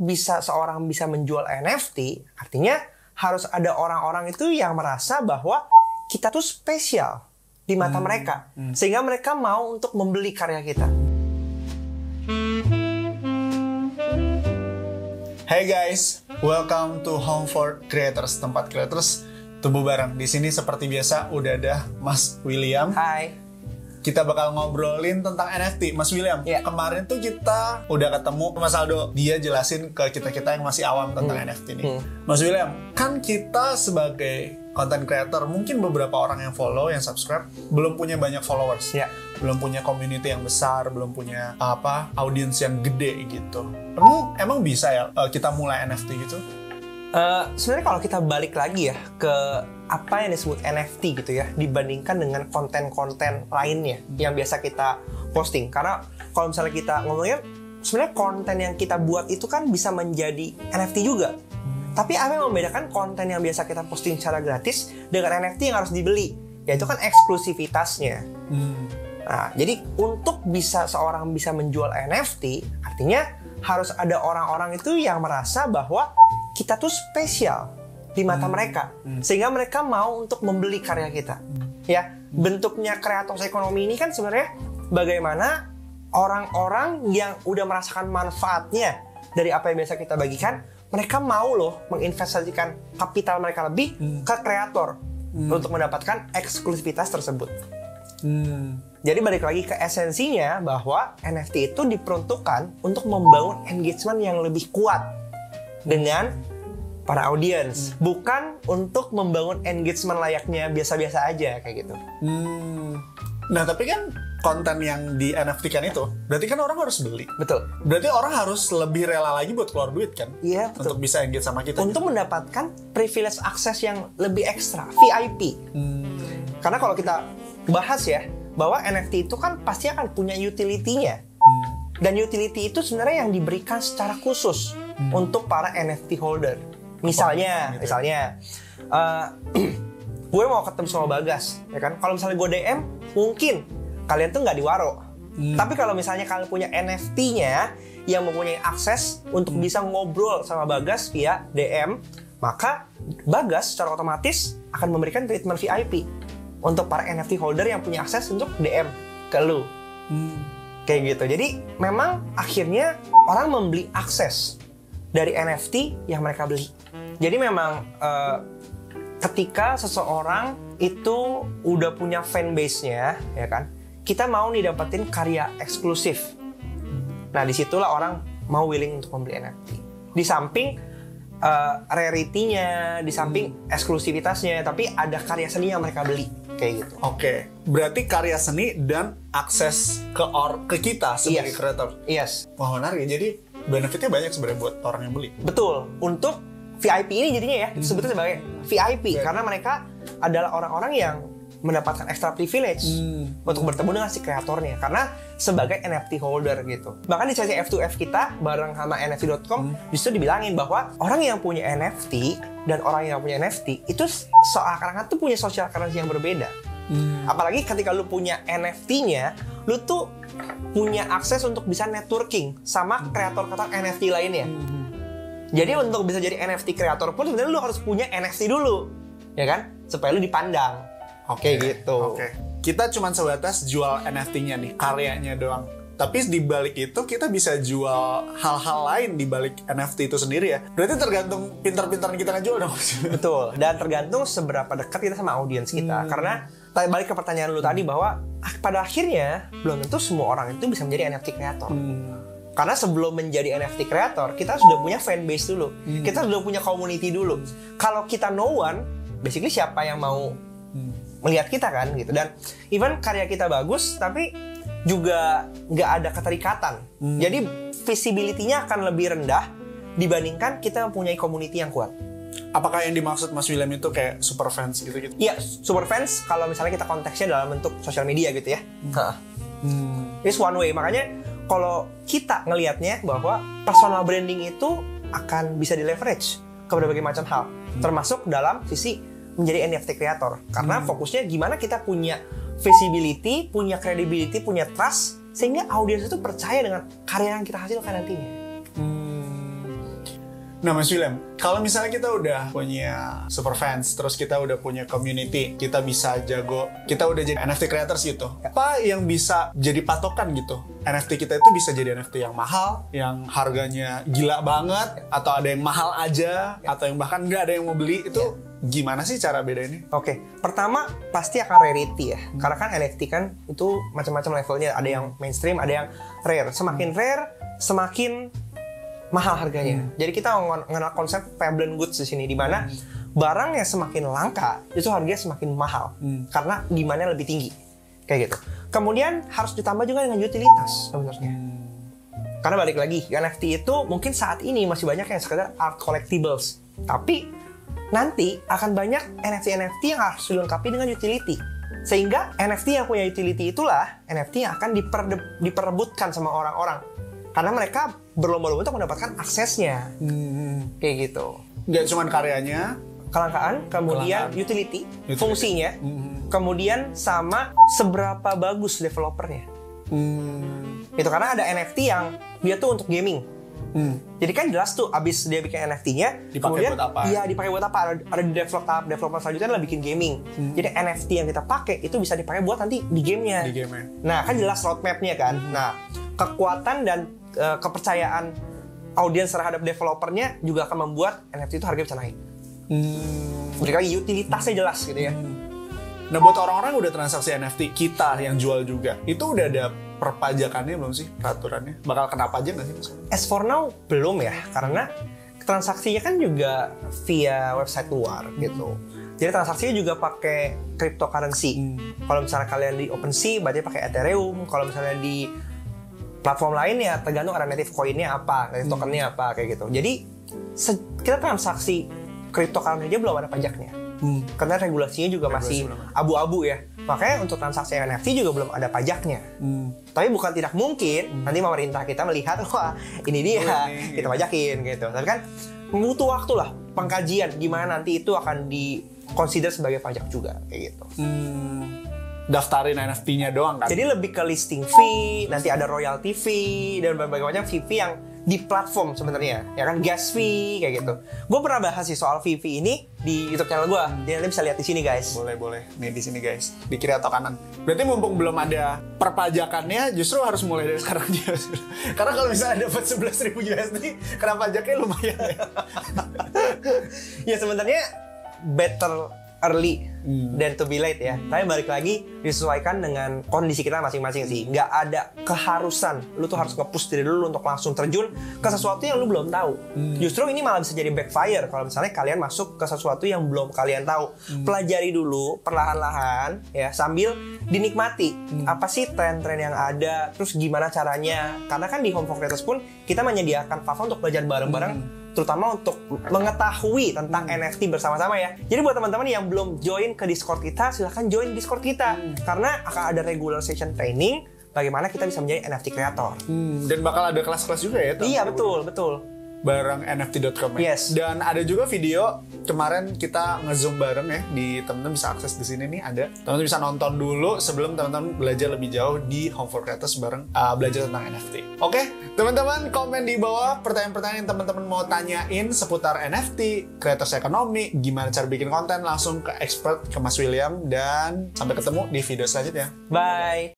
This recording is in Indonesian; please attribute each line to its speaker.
Speaker 1: bisa seorang bisa menjual NFT, artinya harus ada orang-orang itu yang merasa bahwa kita tuh spesial di mata mereka. Sehingga mereka mau untuk membeli karya kita.
Speaker 2: Hey guys, welcome to Home for Creators, tempat creators tumbuh bareng. Di sini seperti biasa udah ada Mas William.
Speaker 1: Hai.
Speaker 2: Kita bakal ngobrolin tentang NFT, Mas William. Kemarin tuh kita udah ketemu Mas Aldo. Dia jelasin ke kita-kita yang masih awam tentang NFT nih. Mas William, kan kita sebagai content creator, mungkin beberapa orang yang follow, yang subscribe, belum punya banyak followers. Belum punya community yang besar, belum punya audiens yang gede gitu. Emang bisa ya kita mulai NFT gitu?
Speaker 1: Sebenarnya kalau kita balik lagi ya ke apa yang disebut NFT gitu ya, dibandingkan dengan konten-konten lainnya yang biasa kita posting. Karena kalau misalnya kita ngomongin, sebenarnya konten yang kita buat itu kan bisa menjadi NFT juga. Tapi apa yang membedakan konten yang biasa kita posting secara gratis dengan NFT yang harus dibeli? Yaitu kan eksklusivitasnya. Nah, jadi untuk bisa seorang bisa menjual NFT, artinya harus ada orang-orang itu yang merasa bahwa kita tuh spesial di mata mereka, sehingga mereka mau untuk membeli karya kita. Ya, bentuknya kreator ekonomi ini kan sebenarnya bagaimana orang-orang yang udah merasakan manfaatnya dari apa yang biasa kita bagikan, mereka mau loh menginvestasikan kapital mereka lebih ke kreator untuk mendapatkan eksklusivitas tersebut. Jadi balik lagi ke esensinya bahwa NFT itu diperuntukkan untuk membangun engagement yang lebih kuat dengan para audiens, bukan untuk membangun engagement layaknya biasa-biasa aja kayak gitu.
Speaker 2: Nah, tapi kan konten yang di NFT-kan itu, berarti kan orang harus beli.
Speaker 1: Betul.
Speaker 2: Berarti orang harus lebih rela lagi buat keluar duit kan?
Speaker 1: Iya, betul.
Speaker 2: Untuk bisa engage sama kita.
Speaker 1: Untuk mendapatkan privilege akses yang lebih ekstra, VIP. Karena kalau kita bahas ya, bahwa NFT itu kan pasti akan punya utility-nya. Dan utility itu sebenarnya yang diberikan secara khusus untuk para NFT holder. Misalnya, gue mau ketemu sama Bagas, ya kan? Kalau misalnya gue DM, mungkin kalian tuh nggak di Waro. Tapi kalau misalnya kalian punya NFT-nya yang mempunyai akses untuk bisa ngobrol sama Bagas via DM, maka Bagas secara otomatis akan memberikan treatment VIP untuk para NFT holder yang punya akses untuk DM ke lu. Kayak gitu. Jadi memang akhirnya orang membeli akses dari NFT yang mereka beli. Jadi memang ketika seseorang itu udah punya fanbase-nya, ya kan, kita mau nih dapetin karya eksklusif. Nah, disitulah orang mau willing untuk membeli NFT. Di samping rarity-nya, di samping eksklusivitasnya, tapi ada karya seni yang mereka beli, kayak gitu.
Speaker 2: Oke, berarti karya seni dan akses ke kita sebagai kreator.
Speaker 1: Yes.
Speaker 2: Wah, menarik. Jadi benefitnya banyak sebenarnya buat orang yang beli.
Speaker 1: Betul. Untuk VIP ini jadinya ya, disebutnya sebagai VIP karena mereka adalah orang-orang yang mendapatkan extra privilege untuk bertemu dengan si kreatornya karena sebagai NFT holder gitu. Bahkan di sesi F2F kita bareng sama NFT.com justru dibilangin bahwa orang yang punya NFT dan orang yang punya NFT itu seakan-akan tuh punya social currency yang berbeda. Apalagi ketika lu punya NFT-nya, lu tuh punya akses untuk bisa networking sama kreator-kreator NFT lainnya. Jadi untuk bisa jadi NFT kreator pun sebenarnya lu harus punya NFT dulu, ya kan? Supaya lu dipandang. Oke gitu.
Speaker 2: Kita cuma sebatas jual NFT-nya nih, karyanya doang. Tapi di balik itu kita bisa jual hal-hal lain di balik NFT itu sendiri ya. Berarti tergantung pintar-pintaran kita ngejual dong.
Speaker 1: Betul. Dan tergantung seberapa dekat kita sama audiens kita. Karena balik ke pertanyaan lu tadi bahwa pada akhirnya belum tentu semua orang itu bisa menjadi NFT kreator. Karena sebelum menjadi NFT kreator, kita sudah punya fanbase dulu. Kita sudah punya community dulu. Kalau kita no one, basically siapa yang mau melihat kita kan gitu. Dan even karya kita bagus, tapi juga nggak ada keterikatan. Jadi visibility-nya akan lebih rendah dibandingkan kita mempunyai community yang kuat.
Speaker 2: Apakah yang dimaksud Mas William itu kayak super fans gitu-gitu?
Speaker 1: Iya, super fans kalau misalnya kita konteksnya dalam bentuk sosial media gitu ya. It's one way. Makanya kalau kita ngelihatnya bahwa personal branding itu akan bisa di-leverage ke berbagai macam hal. Termasuk dalam sisi menjadi NFT creator. Karena fokusnya gimana kita punya visibility, punya credibility, punya trust, sehingga audiens itu percaya dengan karya yang kita hasilkan nantinya.
Speaker 2: Nah Mas William, kalau misalnya kita udah punya super fans, terus kita udah punya community, kita bisa jago, kita udah jadi NFT creators gitu, apa yang bisa jadi patokan gitu? NFT kita itu bisa jadi NFT yang mahal, yang harganya gila banget, atau ada yang mahal aja, atau yang bahkan nggak ada yang mau beli, itu gimana sih cara bedainnya?
Speaker 1: Oke, pertama pasti akan rarity ya, karena kan NFT kan itu macam-macam levelnya, ada yang mainstream, ada yang rare. Semakin rare, semakin mahal harganya. Jadi kita mengenal konsep pavilion goods di sini, di mana barang yang semakin langka itu harganya semakin mahal karena demandnya lebih tinggi, kayak gitu. Kemudian harus ditambah juga dengan utilitas sebenarnya. Karena balik lagi, NFT itu mungkin saat ini masih banyak yang sekedar art collectibles, tapi nanti akan banyak NFT yang harus dilengkapi dengan utility. Sehingga NFT yang punya utility itulah NFT yang akan diperebutkan sama orang-orang. Karena mereka berlomba-lomba untuk mendapatkan aksesnya. Kayak gitu.
Speaker 2: Nggak cuma karyanya,
Speaker 1: Kelangkaan, kemudian utility, fungsinya, kemudian sama seberapa bagus developernya. Itu karena ada NFT yang dia tuh untuk gaming. Jadi kan jelas tuh abis dia bikin NFT-nya, kemudian
Speaker 2: buat apa?
Speaker 1: Iya, dipakai buat apa? Ada developer selanjutnya adalah bikin gaming. Jadi NFT yang kita pakai itu bisa dipakai buat nanti di gamenya. Nah, kan jelas roadmap-nya kan. Nah, kekuatan dan kepercayaan audiens terhadap developernya juga akan membuat NFT itu harganya bisa naik. Jadi lagi utilitasnya jelas gitu ya.
Speaker 2: Nah buat orang-orang udah transaksi NFT, kita yang jual juga, itu udah ada perpajakannya belum sih peraturannya? Bakal kena pajak nggak sih Mas?
Speaker 1: As for now belum ya, karena transaksinya kan juga via website luar gitu. Jadi transaksinya juga pakai cryptocurrency. Kalau misalnya kalian di OpenSea, berarti pakai Ethereum. Kalau misalnya di platform lain ya tergantung ada native coin-nya apa, native token-nya apa, kayak gitu. Jadi kita transaksi cryptocurrency aja belum ada pajaknya. Karena regulasinya juga masih abu-abu ya. Makanya untuk transaksi NFT juga belum ada pajaknya. Tapi bukan tidak mungkin nanti pemerintah kita melihat, wah ini dia, kita pajakin gitu. Tapi kan butuh waktu lah, pengkajian gimana nanti itu akan di-consider sebagai pajak juga, kayak gitu.
Speaker 2: Daftarin NFT-nya doang kan?
Speaker 1: Jadi lebih ke listing fee, nanti ada royalty fee, dan berbagai macam fee yang di platform sebenarnya, ya kan, gas fee kayak gitu. Gue pernah bahas sih soal fee ini di YouTube channel gue. Jadi nanti bisa lihat di sini guys.
Speaker 2: Boleh. Nih di sini guys, di kiri atau kanan. Berarti mumpung belum ada perpajakannya, justru harus mulai dari sekarang aja. Karena kalau misalnya dapat 11.000 USD, kena pajaknya lumayan ya.
Speaker 1: Ya sebenarnya better early than to be late ya. Tapi balik lagi disesuaikan dengan kondisi kita masing-masing sih. Nggak ada keharusan lu tuh harus nge-push diri dulu untuk langsung terjun ke sesuatu yang lu belum tahu. Justru ini malah bisa jadi backfire kalau misalnya kalian masuk ke sesuatu yang belum kalian tahu. Pelajari dulu perlahan-lahan ya, sambil dinikmati apa sih tren-tren yang ada, terus gimana caranya. Karena kan di Home for Creators pun kita menyediakan platform untuk belajar bareng-bareng, terutama untuk mengetahui tentang NFT bersama-sama ya. Jadi buat teman-teman yang belum join ke Discord kita, silahkan join Discord kita. Karena akan ada regular session training bagaimana kita bisa menjadi NFT creator.
Speaker 2: Dan bakal ada kelas-kelas juga ya?
Speaker 1: Iya, betul.
Speaker 2: Bareng NFT.com ya?
Speaker 1: Yes.
Speaker 2: Dan ada juga video kemarin kita nge-zoom bareng ya, di teman-teman bisa akses di sini nih, ada. Teman-teman bisa nonton dulu sebelum teman-teman belajar lebih jauh di Home for Creators bareng belajar tentang NFT. Oke, teman-teman komen di bawah pertanyaan-pertanyaan yang teman-teman mau tanyain seputar NFT, creators ekonomi, gimana cara bikin konten, langsung ke expert, ke Mas William, dan sampai ketemu di video selanjutnya.
Speaker 1: Bye.